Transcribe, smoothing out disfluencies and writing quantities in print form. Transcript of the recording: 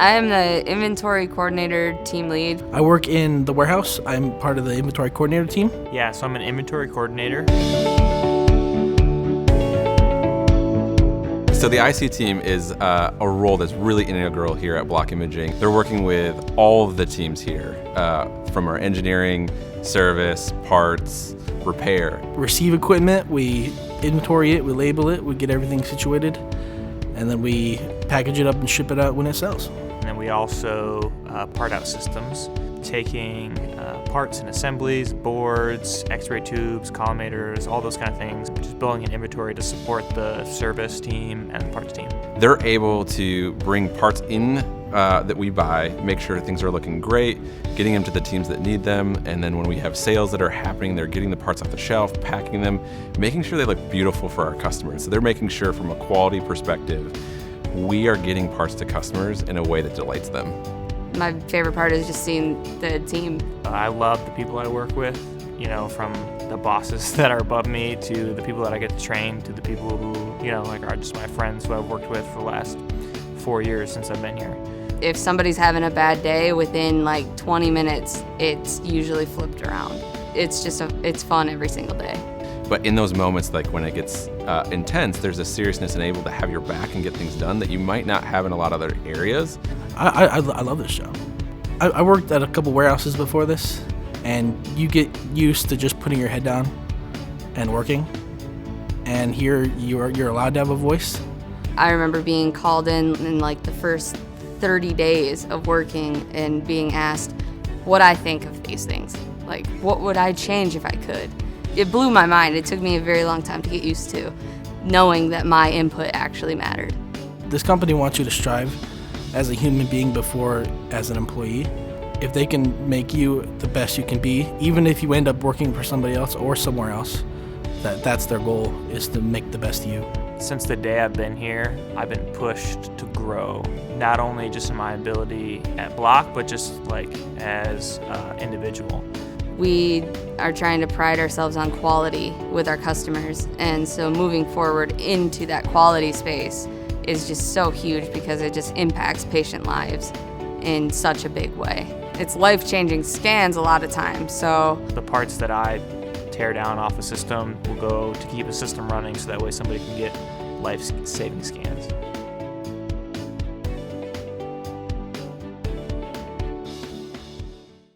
I am the inventory coordinator team lead. I work in the warehouse. I'm part of the inventory coordinator team. Yeah, so I'm an inventory coordinator. So the IC team is a role that's really integral here at Block Imaging. They're working with all of the teams here, from our engineering, service, parts, repair. Receive equipment, we inventory it, we label it, we get everything situated, and then we package it up and ship it out when it sells. And then we also part out systems, taking parts and assemblies, boards, x-ray tubes, collimators, all those kind of things. Just building an inventory to support the service team and the parts team. They're able to bring parts in that we buy, make sure things are looking great, getting them to the teams that need them, and then when we have sales that are happening, they're getting the parts off the shelf, packing them, making sure they look beautiful for our customers. So they're making sure from a quality perspective, we are getting parts to customers in a way that delights them. My favorite part is just seeing the team. I love the people I work with, from the bosses that are above me to the people that I get to train to the people who, are just my friends who I've worked with for the last 4 years since I've been here. If somebody's having a bad day, within 20 minutes, it's usually flipped around. It's fun every single day. But in those moments, like when it gets intense, there's a seriousness and able to have your back and get things done that you might not have in a lot of other areas. I love this job. I worked at a couple warehouses before this, and you get used to just putting your head down and working. And here you're allowed to have a voice. I remember being called in the first 30 days of working and being asked what I think of these things. What would I change if I could? It blew my mind. It took me a very long time to get used to knowing that my input actually mattered. This company wants you to strive as a human being before as an employee. If they can make you the best you can be, even if you end up working for somebody else or somewhere else, that's their goal, is to make the best of you. Since the day I've been here, I've been pushed to grow, not only just in my ability at Block, but just as an individual. We are trying to pride ourselves on quality with our customers, and so moving forward into that quality space is just so huge because it just impacts patient lives in such a big way. It's life-changing scans a lot of times, so the parts that I tear down off a system will go to keep a system running so that way somebody can get life-saving scans.